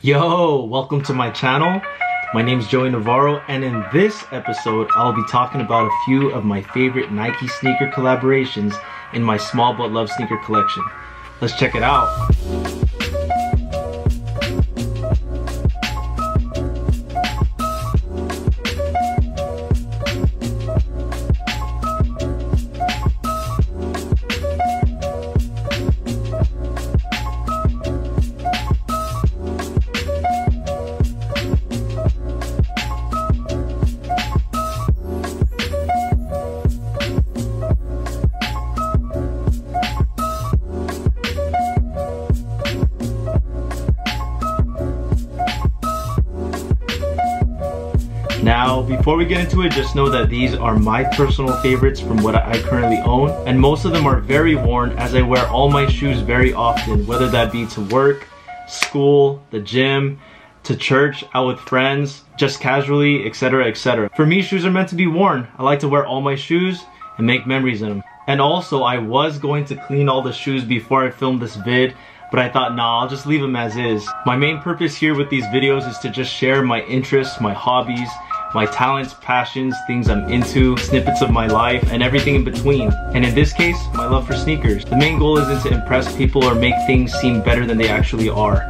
Yo, welcome to my channel. My name is Joey Navarro, and in this episode, I'll be talking about a few of my favorite Nike sneaker collaborations in my small but loved sneaker collection. Let's check it out. Now, before we get into it, just know that these are my personal favorites from what I currently own, and most of them are very worn as I wear all my shoes very often, whether that be to work, school, the gym, to church, out with friends, just casually, etc, etc. For me, shoes are meant to be worn. I like to wear all my shoes and make memories in them. And also, I was going to clean all the shoes before I filmed this vid, but I thought, nah, I'll just leave them as is. My main purpose here with these videos is to just share my interests, my hobbies, my talents, passions, things I'm into, snippets of my life, and everything in between. And in this case, my love for sneakers. The main goal isn't to impress people or make things seem better than they actually are.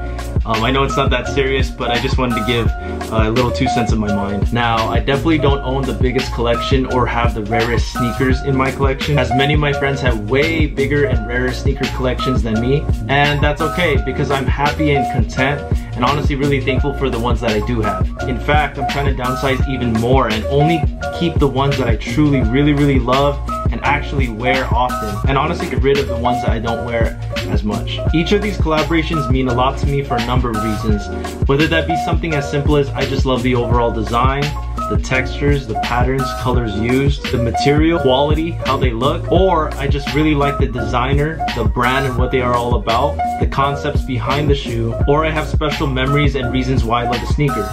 I know it's not that serious, but I just wanted to give a little 2 cents of my mind. Now, I definitely don't own the biggest collection or have the rarest sneakers in my collection, as many of my friends have way bigger and rarer sneaker collections than me. And that's okay, because I'm happy and content, and honestly really thankful for the ones that I do have. In fact, I'm trying to downsize even more and only keep the ones that I truly really love and actually wear often, and honestly get rid of the ones that I don't wear as much. Each of these collaborations mean a lot to me for a number of reasons, whether that be something as simple as I just love the overall design, the textures, the patterns, colors used, the material, quality, how they look, or I just really like the designer, the brand and what they are all about, the concepts behind the shoe, or I have special memories and reasons why I love the sneaker.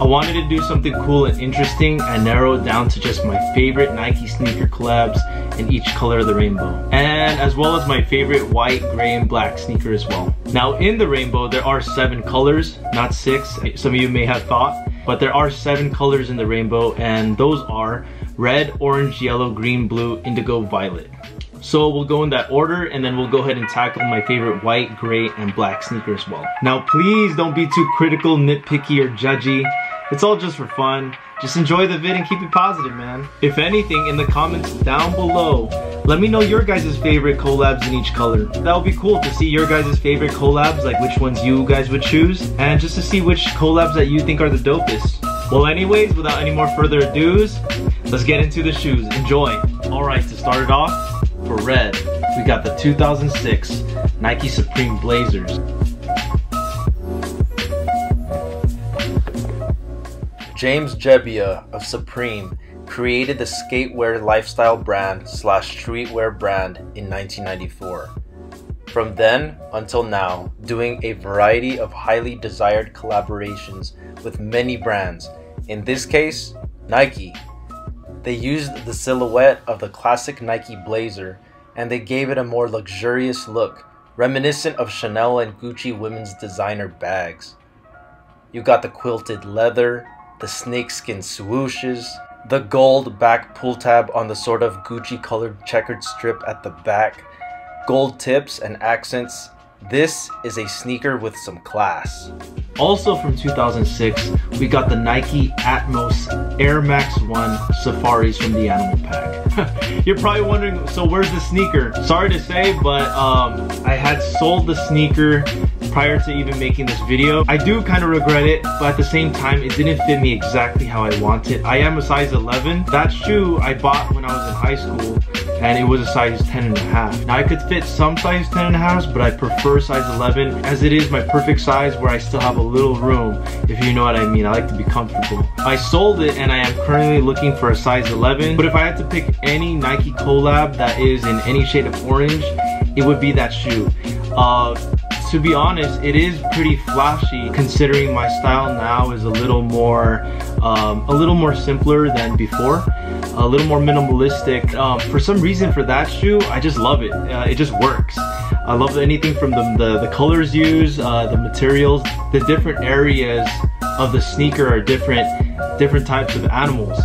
I wanted to do something cool and interesting and narrow it down to just my favorite Nike sneaker collabs in each color of the rainbow, and as well as my favorite white, gray, and black sneaker as well. Now in the rainbow there are 7 colors, not 6, some of you may have thought, but there are 7 colors in the rainbow, and those are red, orange, yellow, green, blue, indigo, violet. So we'll go in that order, and then we'll go ahead and tackle my favorite white, gray, and black sneaker as well. Now please don't be too critical, nitpicky, or judgy. It's all just for fun. Just enjoy the vid and keep it positive, man. If anything, in the comments down below, let me know your guys' favorite collabs in each color. That would be cool to see your guys' favorite collabs, like which ones you guys would choose, and just to see which collabs that you think are the dopest. Well anyways, without any more further ados, let's get into the shoes. Enjoy. Alright, to start it off, for red, we got the 2006 Nike Supreme Blazers. James Jebbia of Supreme created the skatewear lifestyle brand / streetwear brand in 1994. From then until now, doing a variety of highly desired collaborations with many brands, in this case, Nike. They used the silhouette of the classic Nike blazer, and they gave it a more luxurious look, reminiscent of Chanel and Gucci women's designer bags. You got the quilted leather, the snakeskin swooshes, the gold back pull tab on the sort of Gucci colored checkered strip at the back, gold tips and accents. This is a sneaker with some class. Also from 2006, we got the Nike Atmos Air Max 1 Safaris from the Animal Pack. You're probably wondering, so where's the sneaker? Sorry to say, but I had sold the sneaker prior to even making this video. I do kind of regret it, but at the same time, it didn't fit me exactly how I wanted. I am a size 11. That shoe I bought when I was in high school, and it was a size 10.5. Now I could fit some size 10.5s, but I prefer size 11 as it is my perfect size where I still have a little room, if you know what I mean. I like to be comfortable. I sold it and I am currently looking for a size 11, but if I had to pick any Nike collab that is in any shade of orange, it would be that shoe. To be honest, it is pretty flashy considering my style now is a little more simpler than before, a little more minimalistic. For some reason, for that shoe, I just love it. It just works. I love anything from the colors used, the materials, the different areas of the sneaker are different types of animals.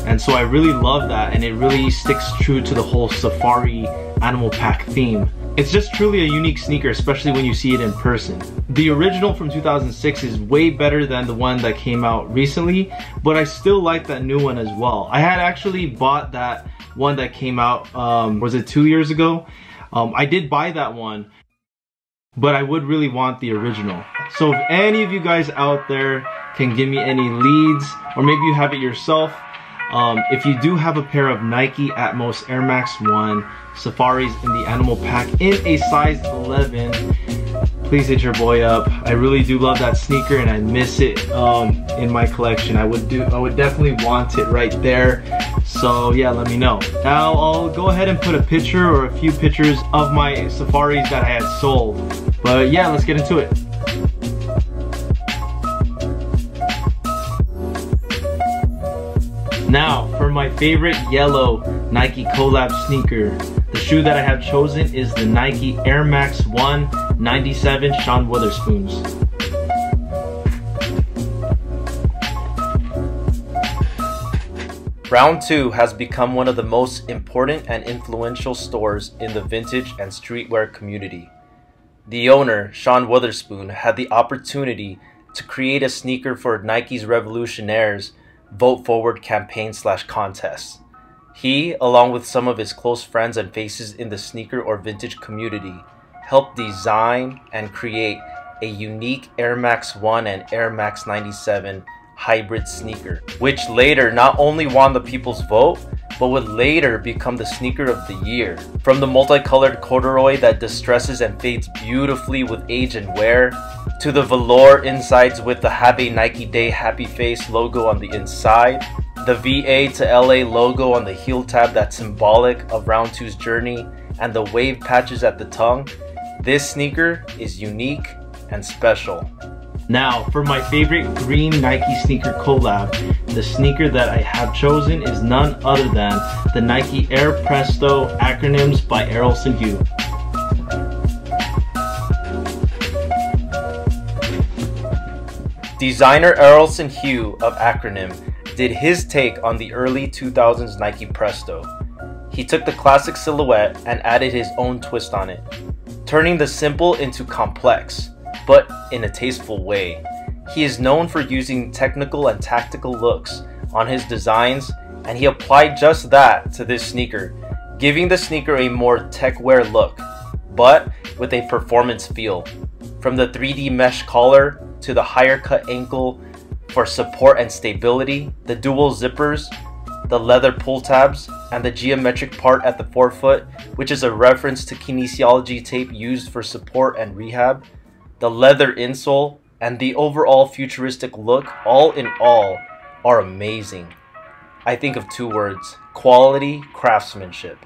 And so I really love that, and it really sticks true to the whole safari animal pack theme. It's just truly a unique sneaker, especially when you see it in person. The original from 2006 is way better than the one that came out recently, but I still like that new one as well. I had actually bought that one that came out, was it 2 years ago? I did buy that one, but I would really want the original. So if any of you guys out there can give me any leads, or maybe you have it yourself, if you do have a pair of Nike Atmos Air Max 1 Safaris in the animal pack in a size 11, please hit your boy up. I really do love that sneaker and I miss it in my collection. I would definitely want it right there. So yeah, let me know. Now I'll go ahead and put a picture or a few pictures of my Safaris that I had sold. But yeah, let's get into it. Now, for my favorite yellow Nike collab sneaker, the shoe that I have chosen is the Nike Air Max 1 97 Sean Witherspoons. Round 2 has become one of the most important and influential stores in the vintage and streetwear community. The owner, Sean Witherspoon, had the opportunity to create a sneaker for Nike's Revolutionaires Vote Forward campaign/contest. He, along with some of his close friends and faces in the sneaker or vintage community, helped design and create a unique Air Max 1 and Air Max 97 hybrid sneaker, which later not only won the people's vote, but would later become the sneaker of the year. From the multicolored corduroy that distresses and fades beautifully with age and wear, to the velour insides with the Have a Nike Day Happy Face logo on the inside, the VA to LA logo on the heel tab that's symbolic of Round 2's journey, and the wave patches at the tongue, this sneaker is unique and special. Now, for my favorite green Nike sneaker collab, the sneaker that I have chosen is none other than the Nike Air Presto Acronyms by Errolson Hugh. Designer Errolson Hugh of Acronym did his take on the early 2000s Nike Presto. He took the classic silhouette and added his own twist on it, turning the simple into complex, but in a tasteful way. He is known for using technical and tactical looks on his designs, and he applied just that to this sneaker, giving the sneaker a more tech wear look, but with a performance feel. From the 3D mesh collar to the higher cut ankle for support and stability, the dual zippers, the leather pull tabs, and the geometric part at the forefoot, which is a reference to kinesiology tape used for support and rehab, the leather insole, and the overall futuristic look, all in all, are amazing. I think of two words: quality craftsmanship.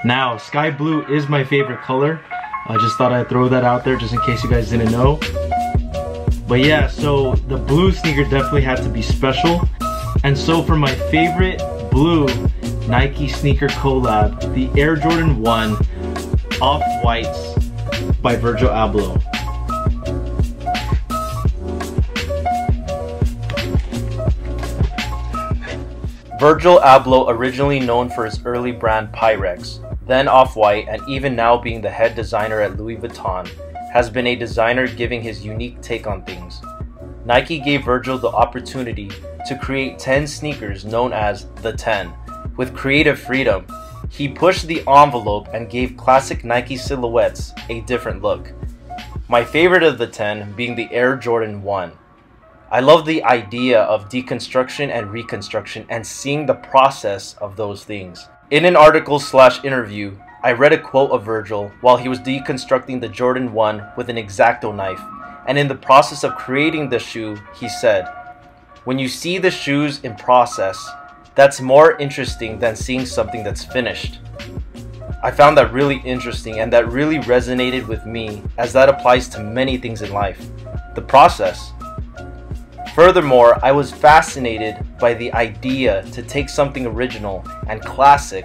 Now, sky blue is my favorite color. I just thought I'd throw that out there just in case you guys didn't know. But yeah, so the blue sneaker definitely had to be special. And so for my favorite blue Nike sneaker collab, the Air Jordan 1 Off-Whites by Virgil Abloh. Virgil Abloh, originally known for his early brand Pyrex, then Off-White, and even now being the head designer at Louis Vuitton, has been a designer giving his unique take on things. Nike gave Virgil the opportunity to create 10 sneakers known as the 10. With creative freedom, he pushed the envelope and gave classic Nike silhouettes a different look. My favorite of the 10 being the Air Jordan 1. I love the idea of deconstruction and reconstruction and seeing the process of those things. In an article/interview, I read a quote of Virgil while he was deconstructing the Jordan 1 with an X-Acto knife, and in the process of creating the shoe, he said, "When you see the shoes in process, that's more interesting than seeing something that's finished." I found that really interesting, and that really resonated with me, as that applies to many things in life. The process. Furthermore, I was fascinated by the idea to take something original and classic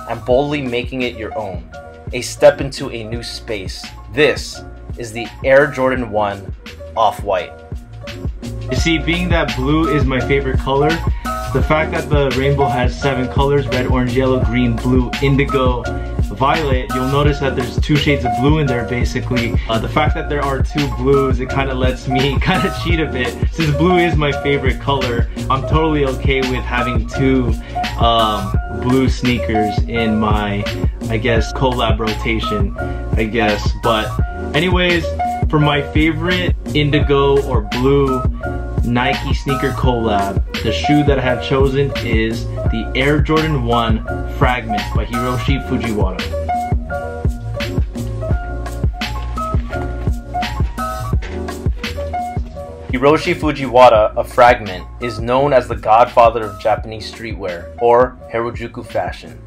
and boldly making it your own. a step into a new space. This is the Air Jordan 1 Off-White. You see, being that blue is my favorite color, the fact that the rainbow has 7 colors, red, orange, yellow, green, blue, indigo, violet, you'll notice that there's 2 shades of blue in there basically. The fact that there are 2 blues, it kind of lets me kind of cheat a bit. Since blue is my favorite color, I'm totally okay with having 2 blue sneakers in my, I guess, collab rotation, I guess. But anyways, for my favorite indigo or blue Nike sneaker collab, the shoe that I have chosen is the Air Jordan 1 Fragment by Hiroshi Fujiwara. Hiroshi Fujiwara, a Fragment, is known as the godfather of Japanese streetwear, or Harajuku fashion.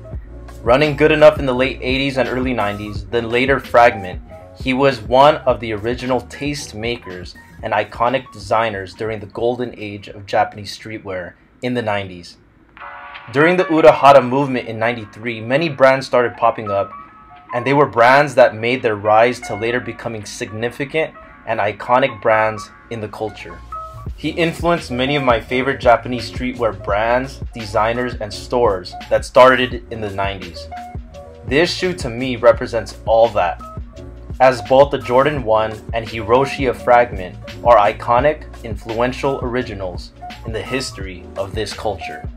Running good enough in the late 80s and early 90s, then later Fragment, he was one of the original taste makers and iconic designers during the golden age of Japanese streetwear in the 90s. During the Urahara movement in 93, many brands started popping up, and they were brands that made their rise to later becoming significant and iconic brands in the culture. He influenced many of my favorite Japanese streetwear brands, designers, and stores that started in the 90s. This shoe to me represents all that, as both the Jordan 1 and Hiroshi a Fragment are iconic, influential originals in the history of this culture.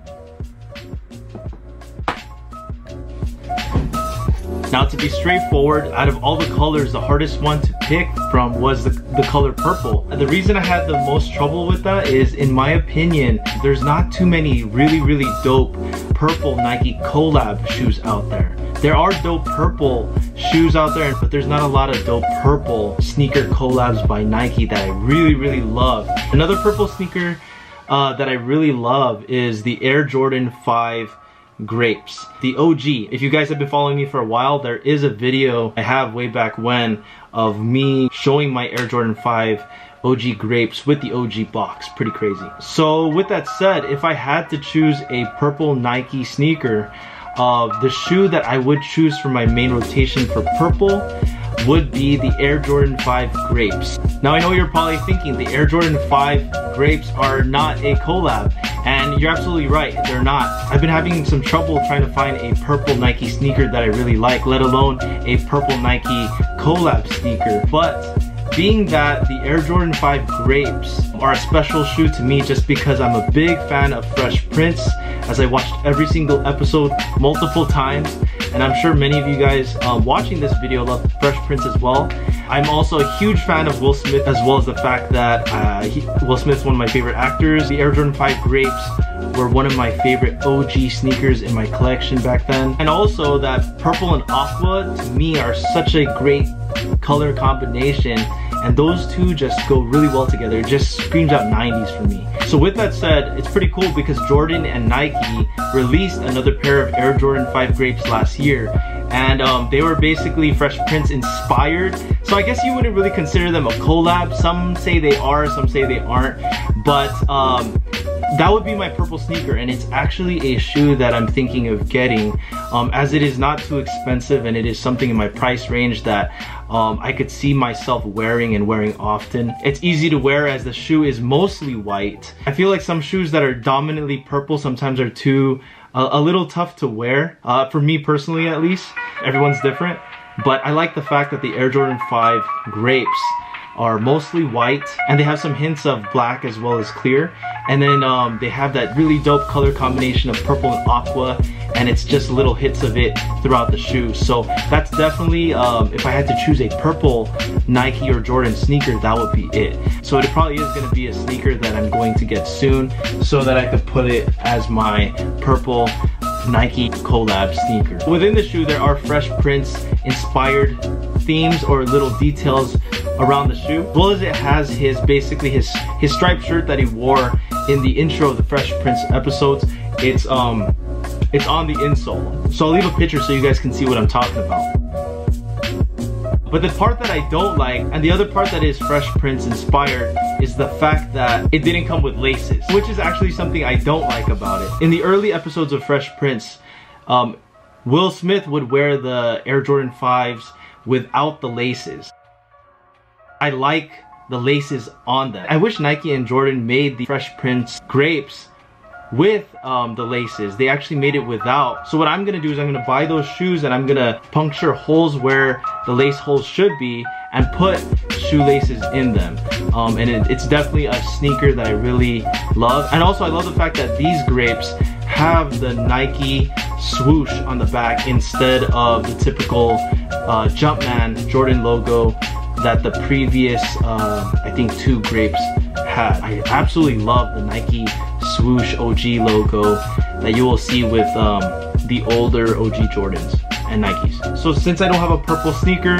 Now, to be straightforward, out of all the colors, the hardest one to pick from was the color purple. And the reason I had the most trouble with that is, in my opinion, there's not too many really dope purple Nike collab shoes out there. There are dope purple shoes out there, but there's not a lot of dope purple sneaker collabs by Nike that I really love. Another purple sneaker that I really love is the Air Jordan 5 Grapes, the OG. If you guys have been following me for a while, there is a video I have way back when of me showing my Air Jordan 5 OG Grapes with the OG box. Pretty crazy. So with that said, if I had to choose a purple Nike sneaker, the shoe that I would choose for my main rotation for purple would be the Air Jordan 5 Grapes. Now, I know you're probably thinking the Air Jordan 5 Grapes are not a collab, and you're absolutely right, they're not. I've been having some trouble trying to find a purple Nike sneaker that I really like, let alone a purple Nike collab sneaker. But being that the Air Jordan 5 Grapes are a special shoe to me just because I'm a big fan of Fresh Prince, as I watched every single episode multiple times, and I'm sure many of you guys watching this video love Fresh Prince as well. I'm also a huge fan of Will Smith, as well as the fact that Will Smith's one of my favorite actors. The Air Jordan 5 Grapes were one of my favorite OG sneakers in my collection back then. And also that purple and aqua to me are such a great color combination, and those two just go really well together. It just screams out 90s for me. So with that said, it's pretty cool because Jordan and Nike released another pair of Air Jordan 5 Grapes last year, and they were basically Fresh Prince inspired. So I guess you wouldn't really consider them a collab. Some say they are, some say they aren't, but that would be my purple sneaker, and it's actually a shoe that I'm thinking of getting, as it is not too expensive and it is something in my price range that I could see myself wearing and wearing often. It's easy to wear as the shoe is mostly white. I feel like some shoes that are dominantly purple sometimes are a little tough to wear, for me personally at least. Everyone's different, but I like the fact that the Air Jordan 5 Grapes are mostly white, and they have some hints of black as well as clear, and then they have that really dope color combination of purple and aqua, and it's just little hits of it throughout the shoe. So that's definitely, if I had to choose a purple Nike or Jordan sneaker, that would be it. So it probably is going to be a sneaker that I'm going to get soon, so that I could put it as my purple Nike collab sneaker. Within the shoe, there are Fresh Prince inspired themes or little details around the shoe, as well as it has basically his striped shirt that he wore in the intro of the Fresh Prince episodes. It's on the insole, so I'll leave a picture so you guys can see what I'm talking about. But the part that I don't like, and the other part that is Fresh Prince inspired, is the fact that it didn't come with laces, which is actually something I don't like about it. In the early episodes of Fresh Prince, Will Smith would wear the Air Jordan 5s without the laces. I like the laces on them. I wish Nike and Jordan made the Fresh Prince grapes with the laces. They actually made it without. So what I'm gonna do is I'm gonna buy those shoes and I'm gonna puncture holes where the lace holes should be and put shoelaces in them. It's definitely a sneaker that I really love. And also I love the fact that these grapes have the Nike swoosh on the back instead of the typical Jumpman Jordan logo that the previous I think 2 grapes had. I absolutely love the Nike swoosh OG logo that you will see with the older OG Jordans and Nikes. So since I don't have a purple sneaker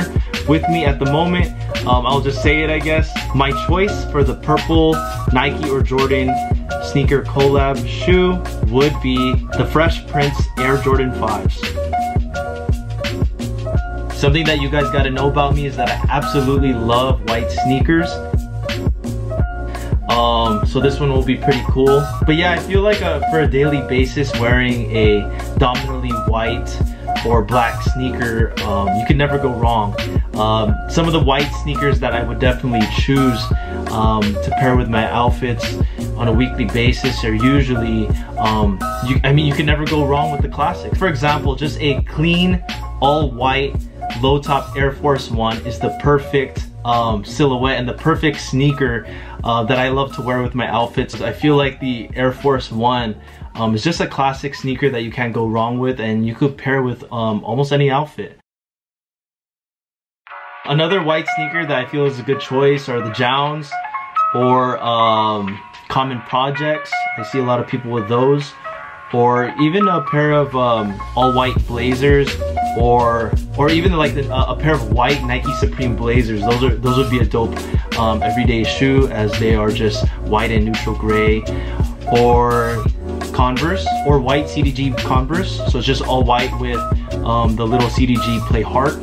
with me at the moment, I'll just say it, I guess. My choice for the purple Nike or Jordan sneaker collab shoe would be the Fresh Prince Air Jordan 5s. Something that you guys gotta know about me is that I absolutely love white sneakers. So this one will be pretty cool. But yeah, I feel like for a daily basis, wearing a dominantly white or black sneaker, you can never go wrong. Some of the white sneakers that I would definitely choose to pair with my outfits on a weekly basis are usually, you can never go wrong with the classics. For example, just a clean, all white, low top Air Force One is the perfect silhouette and the perfect sneaker that I love to wear with my outfits. I feel like the Air Force One is just a classic sneaker that you can't go wrong with, and you could pair with almost any outfit. Another white sneaker that I feel is a good choice are the Jowns or Common Projects. I see a lot of people with those. Or even a pair of all white blazers, or even like a pair of white Nike Supreme blazers. Those would be a dope everyday shoe, as they are just white and neutral gray. Or Converse, or white CDG Converse. So it's just all white with the little CDG play heart.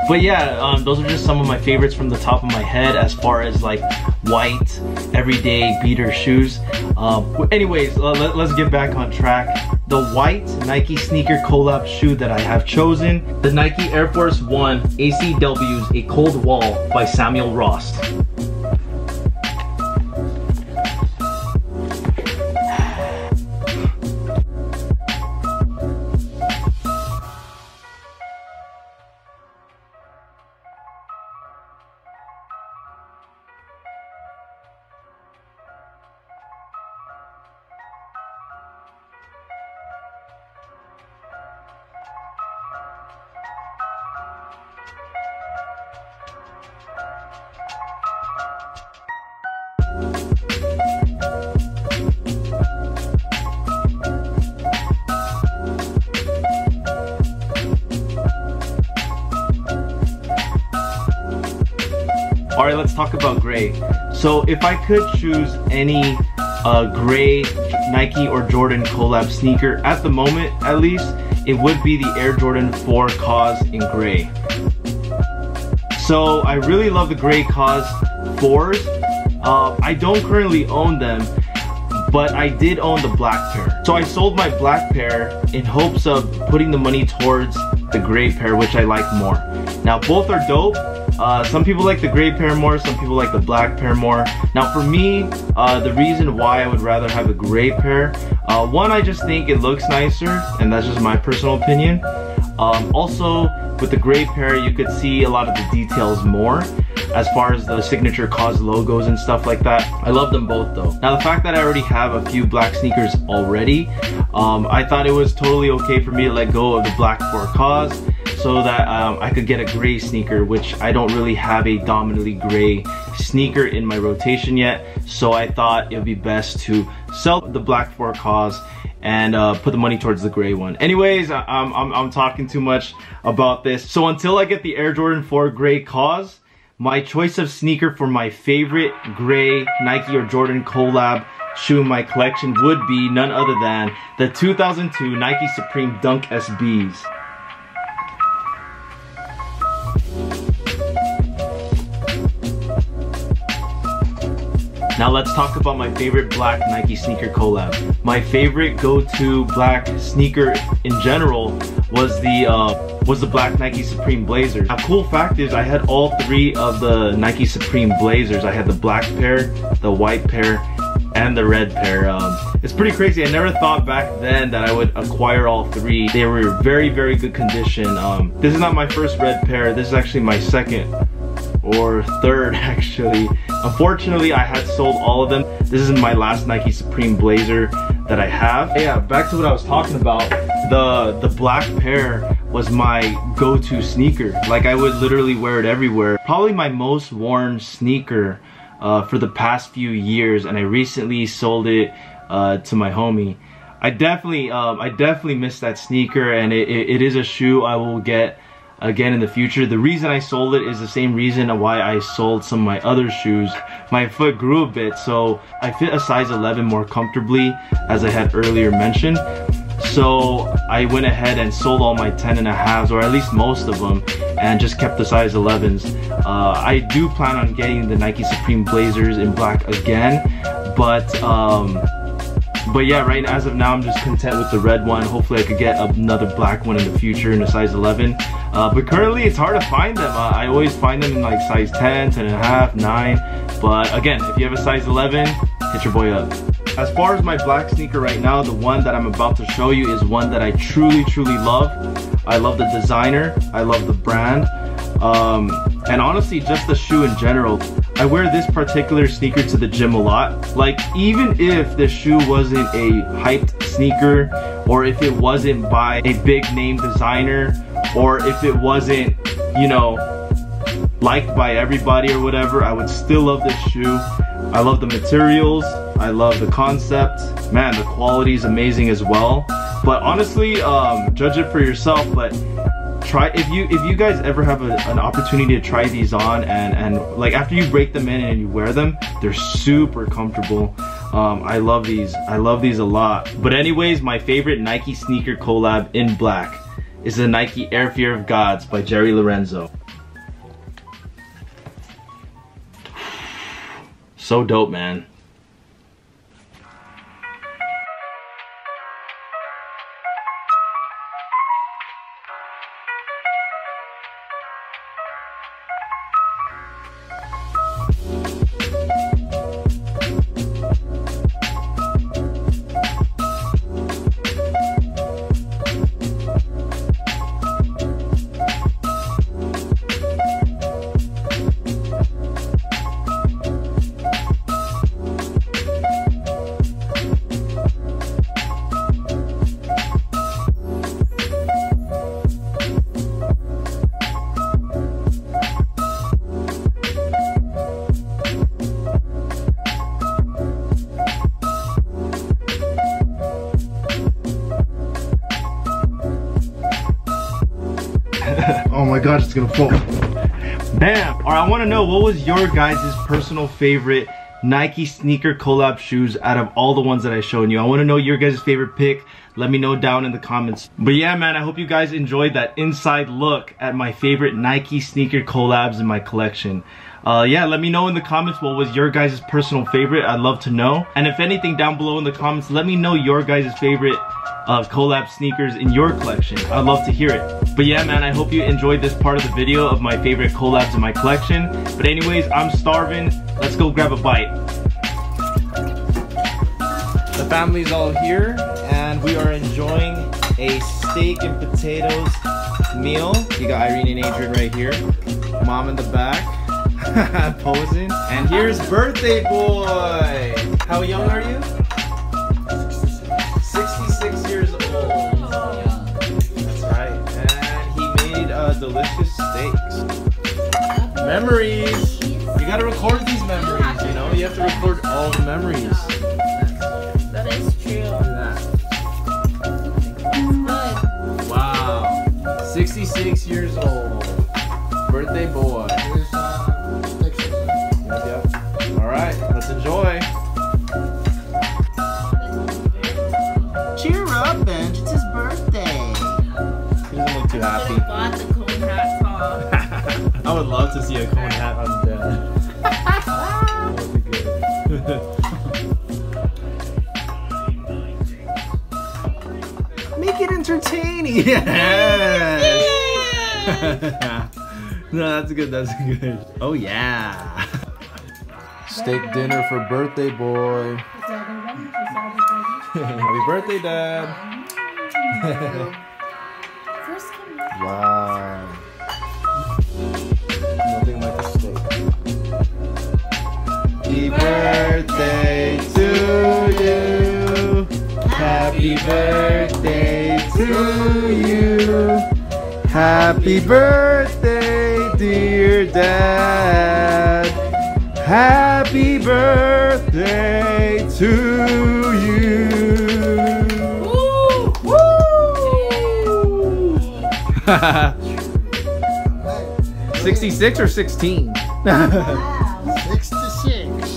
But yeah, those are just some of my favorites from the top of my head as far as like white everyday beater shoes. Anyways, let's get back on track. The white Nike sneaker collab shoe that I have chosen, the Nike Air Force One ACW's A Cold Wall by Samuel Rost. Alright, let's talk about gray. So if I could choose any gray Nike or Jordan collab sneaker, at the moment at least, it would be the Air Jordan 4 Cause in gray. So I really love the gray Cause 4s. I don't currently own them, but I did own the black pair. So I sold my black pair in hopes of putting the money towards the gray pair, which I like more. Now both are dope. Some people like the gray pair more, some people like the black pair more. Now for me, the reason why I would rather have a gray pair, one, I just think it looks nicer, and that's just my personal opinion. Also, with the gray pair, you could see a lot of the details more as far as the signature Cause logos and stuff like that. I love them both though. Now the fact that I already have a few black sneakers already, I thought it was totally okay for me to let go of the black for Cause, so that I could get a gray sneaker, which I don't really have a dominantly gray sneaker in my rotation yet. So I thought it would be best to sell the black for Cause and put the money towards the gray one. Anyways, I'm talking too much about this. So until I get the Air Jordan 4 gray Cause, my choice of sneaker for my favorite gray Nike or Jordan collab shoe in my collection would be none other than the 2002 Nike Supreme Dunk SBs. Now let's talk about my favorite black Nike sneaker collab. My favorite go-to black sneaker in general was the black Nike Supreme Blazers. A cool fact is I had all three of the Nike Supreme Blazers. I had the black pair, the white pair, and the red pair. It's pretty crazy. I never thought back then that I would acquire all three. They were very, very good condition. This is not my first red pair. This is actually my second or third actually. Unfortunately, I had sold all of them. This is my last Nike Supreme Blazer that I have. Yeah, back to what I was talking about. The black pair was my go-to sneaker. Like, I would literally wear it everywhere. Probably my most worn sneaker for the past few years, and I recently sold it to my homie. I definitely miss that sneaker, and it is a shoe I will get again in the future. The reason I sold it is the same reason why I sold some of my other shoes. My foot grew a bit, so I fit a size 11 more comfortably, as I had earlier mentioned. So I went ahead and sold all my 10.5s, or at least most of them, and just kept the size 11s. I do plan on getting the Nike Supreme Blazers in black again, but yeah, right as of now I'm just content with the red one. Hopefully I could get another black one in the future in a size 11. But currently it's hard to find them. I always find them in like size 10, 10.5, 9. But again, if you have a size 11, hit your boy up. As far as my black sneaker right now, the one that I'm about to show you is one that I truly love. I love the designer, I love the brand, and honestly just the shoe in general. I wear this particular sneaker to the gym a lot. Like, even if the shoe wasn't a hyped sneaker, or if it wasn't by a big name designer, or if it wasn't, you know, liked by everybody or whatever, I would still love this shoe. I love the materials, I love the concept. Man, the quality is amazing as well. But honestly, judge it for yourself. But try, if you guys ever have an opportunity to try these on, and like after you break them in and you wear them, they're super comfortable. I love these a lot. But anyways, my favorite Nike sneaker collab in black is the Nike Air Fear of Gods by Jerry Lorenzo. So dope, man. Oh my gosh, it's gonna fall. Bam! Alright, I want to know, what was your guys' personal favorite Nike sneaker collab shoes out of all the ones that I showed you? I want to know your guys' favorite pick. Let me know down in the comments. But yeah, man, I hope you guys enjoyed that inside look at my favorite Nike sneaker collabs in my collection. Yeah, let me know in the comments what was your guys' personal favorite. I'd love to know. And if anything, down below in the comments, let me know your guys' favorite collab sneakers in your collection. I'd love to hear it. But yeah, man, I hope you enjoyed this part of the video of my favorite collabs in my collection. But anyways, I'm starving. Let's go grab a bite. The family's all here, and we are enjoying a steak and potatoes meal. You got Irene and Adrian right here. Mom in the back, posing. And here's birthday boy. How young are you? 66 years old. That's right. And he made delicious steaks. Memories. You gotta record these memories, you know? You have to record all the memories. That is true. Good. Wow. 66 years old. Birthday boy. Yep. Alright, let's enjoy. Cheer up, Benj. It's his birthday. He doesn't look too happy. Bought the cone hat, Tom. I would love to see a cone hat on Dad. That would be good. Make it entertaining. Yes! No, that's good, that's good. Oh yeah. Steak dinner for birthday boy. Happy birthday, Dad. Wow. Nothing like a steak. Happy birthday to you. Happy birthday to you. Happy birthday, dear Dad. Happy birthday to you. Woo! Woo! 66 or 16? 66.